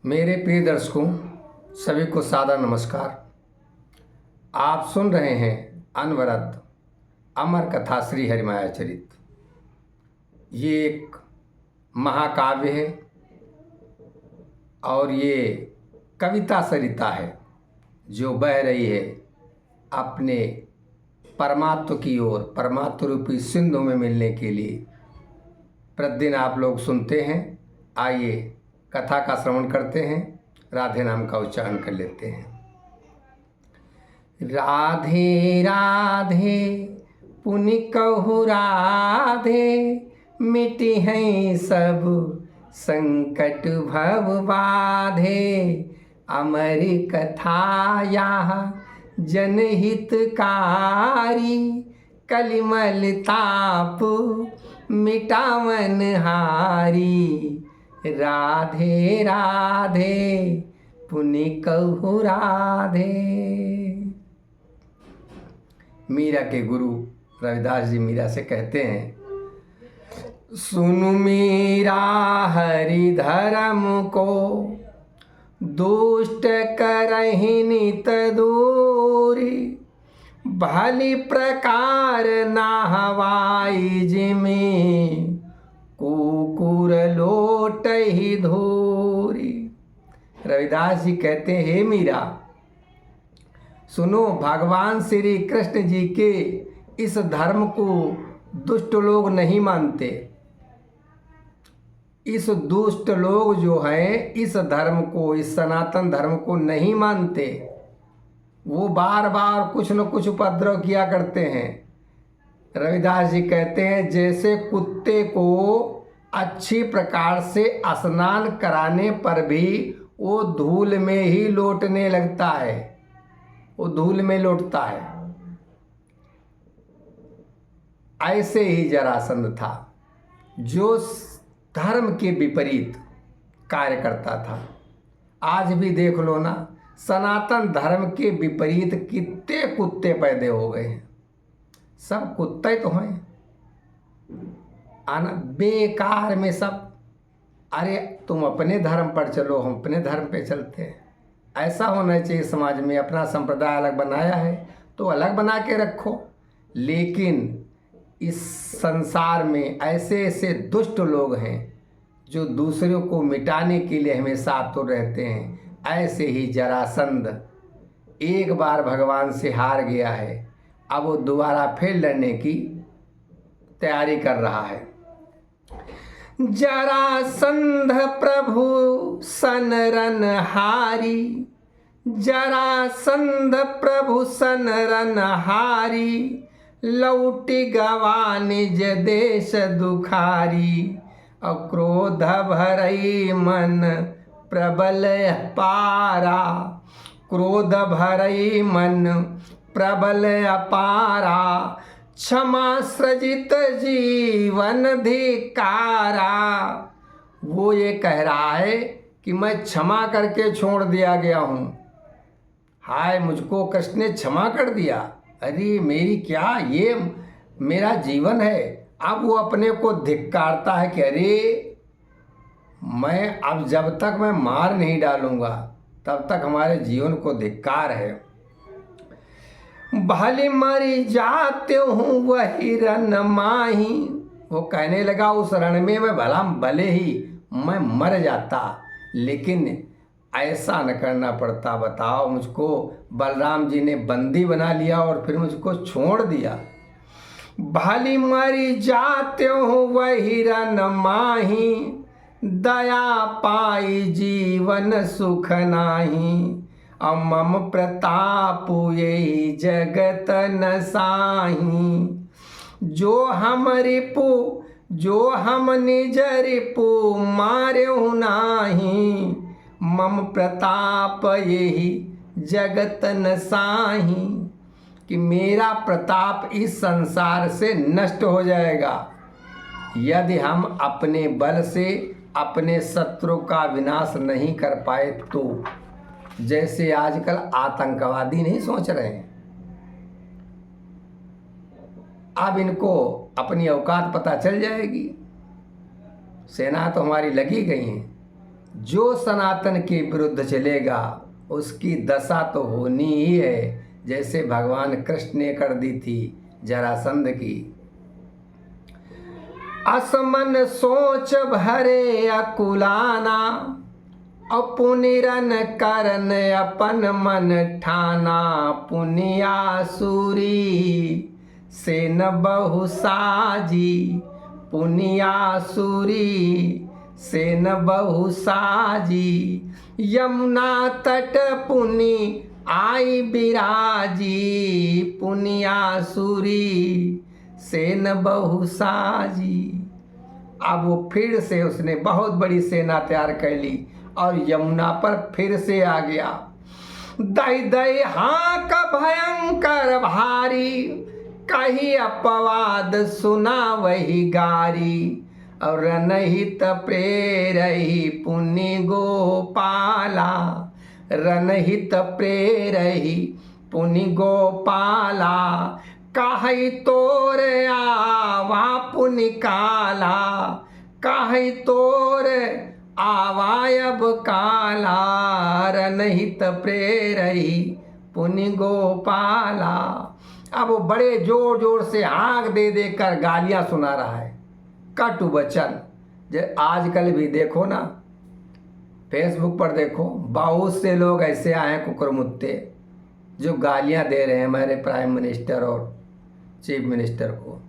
मेरे प्रिय दर्शकों, सभी को सादर नमस्कार। आप सुन रहे हैं अनवरत अमर कथा श्री हरिमाया चरित। ये एक महाकाव्य है और ये कविता सरिता है जो बह रही है अपने परमात्म की ओर, परमात्म रूपी सिंधु में मिलने के लिए। प्रतिदिन आप लोग सुनते हैं। आइए कथा का श्रवण करते हैं, राधे नाम का उच्चारण कर लेते हैं। राधे राधे पुनि कहु राधे, मिटी हैं सब संकट भव बाधे। अमर कथा यह जनहितकारी, कलिमल ताप मिटावन हारी। राधे राधे पुनि कहु राधे। मीरा के गुरु रविदास जी मीरा से कहते हैं, सुनु मीरा हरि धर्म को, दुष्ट करहि नित दूरी। भली प्रकार नहवाई जिमि, कुकुर लोट ही धूरी। रविदास जी कहते हैं, हे मीरा सुनो, भगवान श्री कृष्ण जी के इस धर्म को दुष्ट लोग नहीं मानते। इस दुष्ट लोग जो हैं इस धर्म को, इस सनातन धर्म को नहीं मानते। वो बार बार कुछ न कुछ उपद्रव किया करते हैं। रविदास जी कहते हैं, जैसे कुत्ते को अच्छी प्रकार से स्नान कराने पर भी वो धूल में ही लौटने लगता है, वो धूल में लौटता है। ऐसे ही जरासंध था जो धर्म के विपरीत कार्य करता था। आज भी देख लो ना, सनातन धर्म के विपरीत कितने कुत्ते पैदा हो गए हैं। सब कुत्ते तो हैं, बेकार में सब। अरे तुम अपने धर्म पर चलो, हम अपने धर्म पे चलते हैं। ऐसा होना चाहिए समाज में। अपना संप्रदाय अलग बनाया है तो अलग बना के रखो, लेकिन इस संसार में ऐसे ऐसे दुष्ट लोग हैं जो दूसरों को मिटाने के लिए हमेशा आतुर रहते हैं। ऐसे ही जरासंध एक बार भगवान से हार गया है, अब वो दोबारा फिर लड़ने की तैयारी कर रहा है। जरासंध प्रभु सनरन हारी, जरासंध प्रभु सनरन हारी। लौटी गवा निज देश दुखारी, अक्रोध भरई मन प्रबल अपारा। क्रोध भरई मन प्रबल अपारा, क्षमा सृजित जीवन धिकारा। वो ये कह रहा है कि मैं क्षमा करके छोड़ दिया गया हूँ। हाय, मुझको कृष्ण ने क्षमा कर दिया। अरे मेरी क्या, ये मेरा जीवन है। अब वो अपने को धिक्कारता है कि अरे मैं अब जब तक मैं मार नहीं डालूंगा तब तक हमारे जीवन को धिक्कार है। भले मरी जाते हूँ वही रण माही। वो कहने लगा, उस रण में मैं भले ही मैं मर जाता, लेकिन ऐसा न करना पड़ता। बताओ, मुझको बलराम जी ने बंदी बना लिया और फिर मुझको छोड़ दिया। भली मरी जाते हूँ वही रण माही, दया पाई जीवन सुख नाही। मम प्रताप यही जगत न साही। जो हम रिपु, जो हम निज रिपु मार्यो नाही। मम प्रताप यही जगत न साही, कि मेरा प्रताप इस संसार से नष्ट हो जाएगा यदि हम अपने बल से अपने शत्रु का विनाश नहीं कर पाए तो। जैसे आजकल आतंकवादी नहीं सोच रहे हैं, अब इनको अपनी औकात पता चल जाएगी। सेना तो हमारी लगी गई हैं, जो सनातन के विरुद्ध चलेगा उसकी दशा तो होनी ही है, जैसे भगवान कृष्ण ने कर दी थी जरासंध की। असमन सोच भरे अकुलाना, अपुनिरन करन अपन मन ठाना। पुनियासुरी से न बहु साजी, पुनियासुरी से न बहु साजी। यमुना तट पुनि आई बिराजी, पुनियासुरी से न बहु साजी। अब वो फिर से उसने बहुत बड़ी सेना तैयार कर ली और यमुना पर फिर से आ गया। दई दई हाँ का भयंकर भारी, कही अपवाद सुना वही गारी। और रनहित प्रेरही पुनि गोपाला, रनहित प्रेरही पुनि गोपाला। काहि तोर आवा पुनि काला, काहि तोर आवायब काला। रनहित प्रेरही पुनि गोपाला। अब वो बड़े जोर जोर से आंख दे देकर गालियां सुना रहा है, कटु वचन। आजकल भी देखो ना, फेसबुक पर देखो, बहुत से लोग ऐसे आए हैं कुकुरमुत्ते जो गालियां दे रहे हैं हमारे प्राइम मिनिस्टर और चीफ मिनिस्टर को,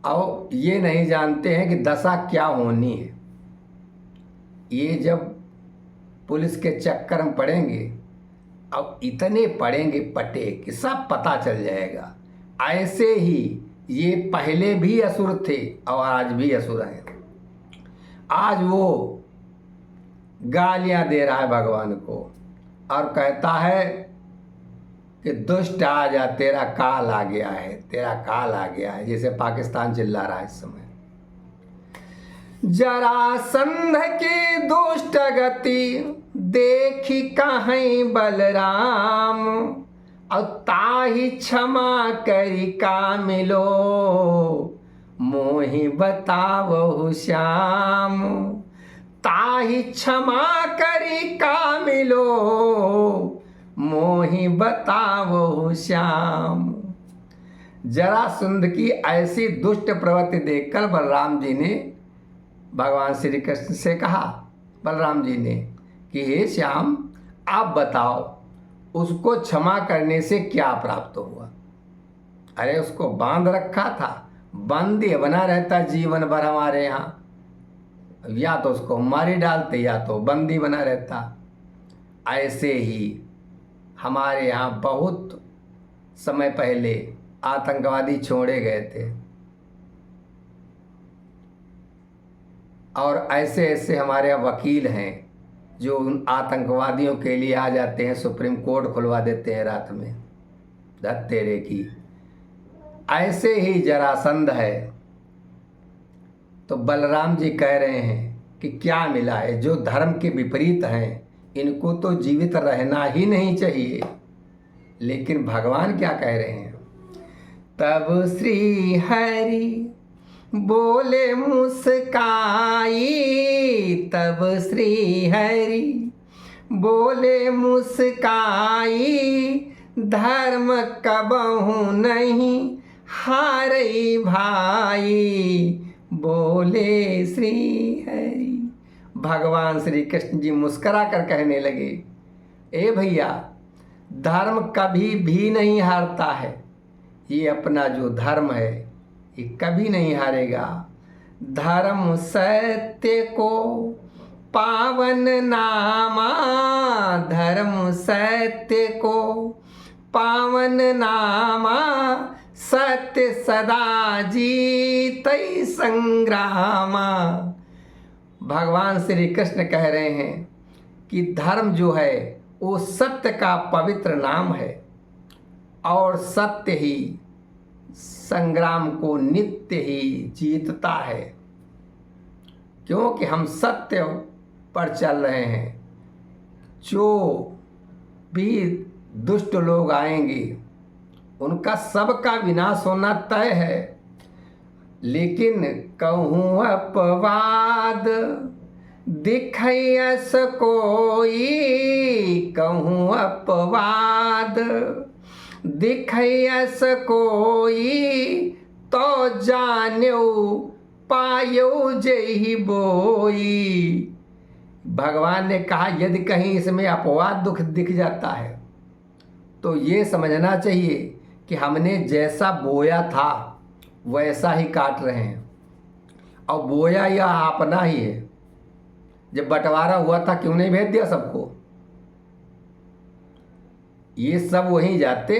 और ये नहीं जानते हैं कि दशा क्या होनी है। ये जब पुलिस के चक्कर में पड़ेंगे, अब इतने पड़ेंगे पटे कि सब पता चल जाएगा। ऐसे ही ये पहले भी असुर थे और आज भी असुर हैं। आज वो गालियां दे रहा है भगवान को और कहता है कि दुष्ट आ जा, तेरा काल आ गया है, तेरा काल आ गया है, जैसे पाकिस्तान चिल्ला रहा है इस समय। जरासंध की दुष्ट गति देखी कहीं बलराम, और ताहि क्षमा करी का मिलो, मोहि बतावहु श्याम। ताहि क्षमा करी का मिलो, मोहि बतावहु श्याम। जरासंध की ऐसी दुष्ट प्रवृत्ति देखकर बलराम जी ने भगवान श्री कृष्ण से कहा, बलराम जी ने, कि हे श्याम, आप बताओ उसको क्षमा करने से क्या प्राप्त हुआ। अरे उसको बांध रखा था, बंदी बना रहता जीवन भर हमारे यहाँ, या तो उसको मारी डालते या तो बंदी बना रहता। ऐसे ही हमारे यहाँ बहुत समय पहले आतंकवादी छोड़े गए थे, और ऐसे ऐसे हमारे यहाँ वकील हैं जो उन आतंकवादियों के लिए आ जाते हैं, सुप्रीम कोर्ट खुलवा देते हैं रात में। धत तेरे की। ऐसे ही जरासंध है। तो बलराम जी कह रहे हैं कि क्या मिला है, जो धर्म के विपरीत हैं इनको तो जीवित रहना ही नहीं चाहिए। लेकिन भगवान क्या कह रहे हैं, तब श्री हरि बोले मुस्काई, तब श्री हरि बोले मुस्काई। धर्म कबहु नहीं हारई भाई, बोले श्री हरि। भगवान श्री कृष्ण जी मुस्करा कर कहने लगे, ए भैया, धर्म कभी भी नहीं हारता है। ये अपना जो धर्म है ये कभी नहीं हारेगा। धर्म सत्य को पावन नामा, धर्म सत्य को पावन नामा। सत्य सदा जीतै संग्रामा। भगवान श्री कृष्ण कह रहे हैं कि धर्म जो है वो सत्य का पवित्र नाम है, और सत्य ही संग्राम को नित्य ही जीतता है, क्योंकि हम सत्य पर चल रहे हैं। जो भी दुष्ट लोग आएंगे उनका सबका विनाश होना तय है। लेकिन कहूँ अपवाद दिखैयस कोई कहूँ अपवाद, दिखैयस कोई तो जान्यो पायो जही बोई। भगवान ने कहा यदि कहीं इसमें अपवाद दुख दिख जाता है तो ये समझना चाहिए कि हमने जैसा बोया था वैसा ही काट रहे हैं, और बोया यह अपना ही है। जब बंटवारा हुआ था क्यों नहीं भेज दिया सबको? ये सब वहीं जाते,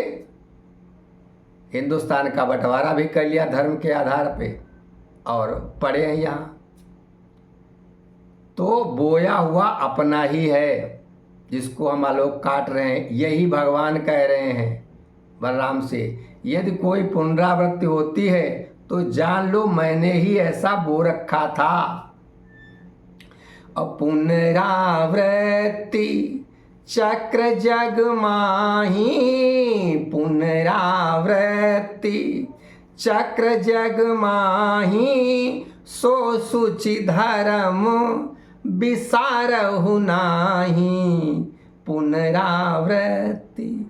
हिंदुस्तान का बंटवारा भी कर लिया धर्म के आधार पे और पड़े हैं यहाँ। तो बोया हुआ अपना ही है जिसको हम लोग काट रहे हैं। यही भगवान कह रहे हैं बलराम से, यदि कोई पुनरावृत्ति होती है तो जान लो मैंने ही ऐसा बो रखा था। और पुनरावृत्ति चक्र जग माही, पुनरावृत्ति चक्र जग माही, सो सुचि धर्म विसारहु नाही। पुनरावृत्ति,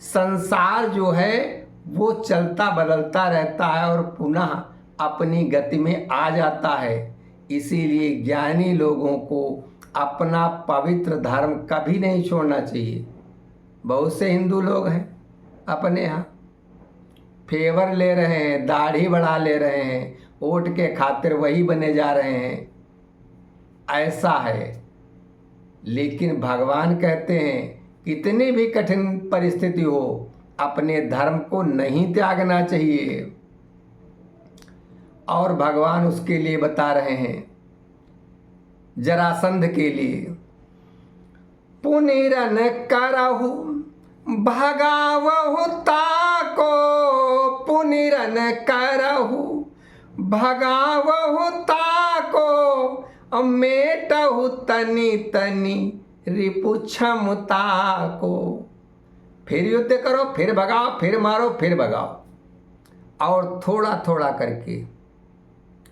संसार जो है वो चलता बदलता रहता है और पुनः अपनी गति में आ जाता है। इसीलिए ज्ञानी लोगों को अपना पवित्र धर्म कभी नहीं छोड़ना चाहिए। बहुत से हिंदू लोग हैं अपने यहाँ फेवर ले रहे हैं, दाढ़ी बढ़ा ले रहे हैं, वोट के खातिर वही बने जा रहे हैं, ऐसा है। लेकिन भगवान कहते हैं कितनी भी कठिन परिस्थिति हो अपने धर्म को नहीं त्यागना चाहिए। और भगवान उसके लिए बता रहे हैं जरासंध के लिए, पुनिरन करहु भगावहु ताको, पुनिरन करहु भगावहु ताको, मेटहु तनि तनि रिपु क्षमता को। फिर युद्ध करो, फिर भगाओ, फिर मारो, फिर भगाओ, और थोड़ा थोड़ा करके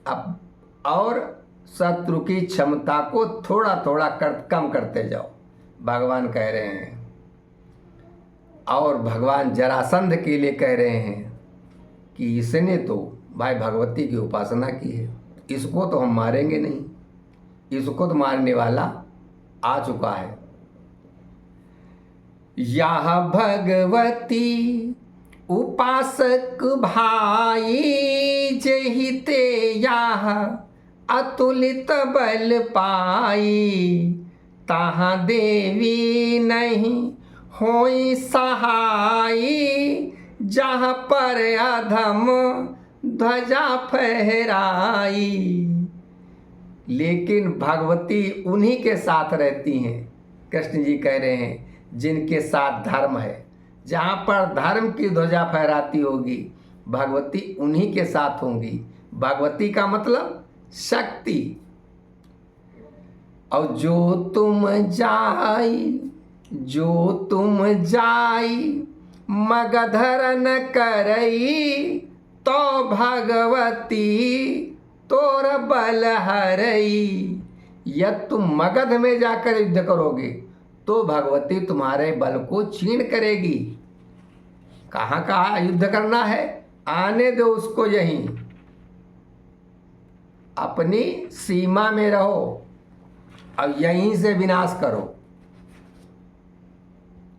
अब और शत्रु की क्षमता को थोड़ा थोड़ा कम करते जाओ, भगवान कह रहे हैं। और भगवान जरासंध के लिए कह रहे हैं कि इसने तो भाई भगवती की उपासना की है, इसको तो हम मारेंगे नहीं, इसको तो मारने वाला आ चुका है। यह भगवती उपासक भाई, जहिते यह अतुलित बल पाई, ताहा देवी नहीं होई सहाई, जहाँ पर अधम ध्वजा फहराई। लेकिन भगवती उन्हीं के साथ रहती हैं, कृष्ण जी कह रहे हैं, जिनके साथ धर्म है। जहाँ पर धर्म की ध्वजा फहराती होगी भगवती उन्हीं के साथ होंगी। भगवती का मतलब शक्ति। और जो तुम जाई, जो तुम जाई मगधरन करई, तो भगवती तोर बल हरई। यदि तुम मगध में जाकर युद्ध करोगे तो भगवती तुम्हारे बल को छीन करेगी। कहाँ कहाँ युद्ध करना है, आने दो उसको, यहीं अपनी सीमा में रहो और यहीं से विनाश करो।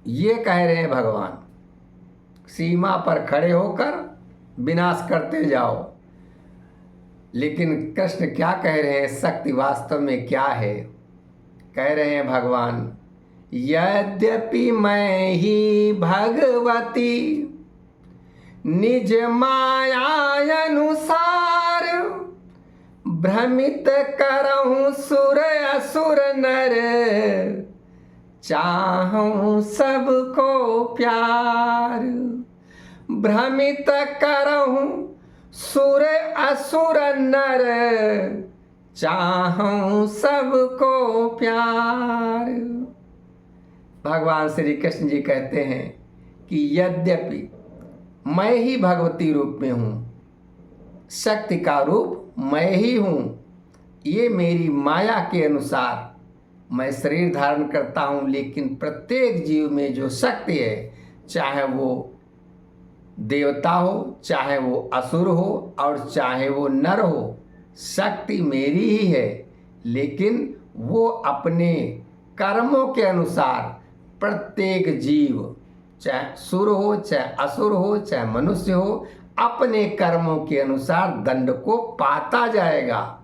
ये कह रहे हैं भगवान, सीमा पर खड़े होकर विनाश करते जाओ। लेकिन कृष्ण क्या कह रहे हैं, शक्ति वास्तव में क्या है? कह रहे हैं भगवान, यद्यपि मैं ही भगवती निज माया अनुसार, भ्रमित करहूँ सुर असुर नर, चाहूँ सबको प्यार। भ्रमित करहूँ सुर असुर नर, चाहूँ सबको प्यार। भगवान श्री कृष्ण जी कहते हैं कि यद्यपि मैं ही भगवती रूप में हूँ, शक्ति का रूप मैं ही हूँ, ये मेरी माया के अनुसार मैं शरीर धारण करता हूँ, लेकिन प्रत्येक जीव में जो शक्ति है, चाहे वो देवता हो, चाहे वो असुर हो और चाहे वो नर हो, शक्ति मेरी ही है। लेकिन वो अपने कर्मों के अनुसार प्रत्येक जीव, चाहे सुर हो, चाहे असुर हो, चाहे मनुष्य हो, अपने कर्मों के अनुसार दंड को पाता जाएगा।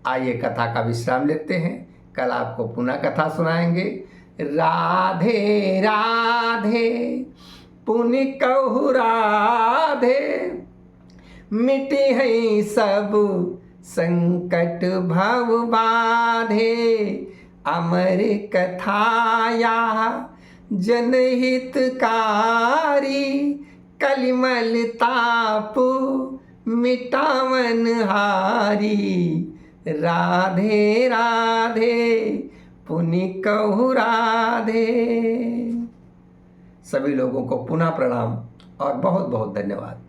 आइए कथा का विश्राम लेते हैं, कल आपको पुनः कथा सुनाएंगे। राधे राधे पुनि कहु राधे, मिटे हैं सब संकट भव बाधे। अमर कथाया जनहितकारी, कलिमल ताप मिटावन हारी। राधे राधे पुनि कहु राधे। सभी लोगों को पुनः प्रणाम और बहुत बहुत धन्यवाद।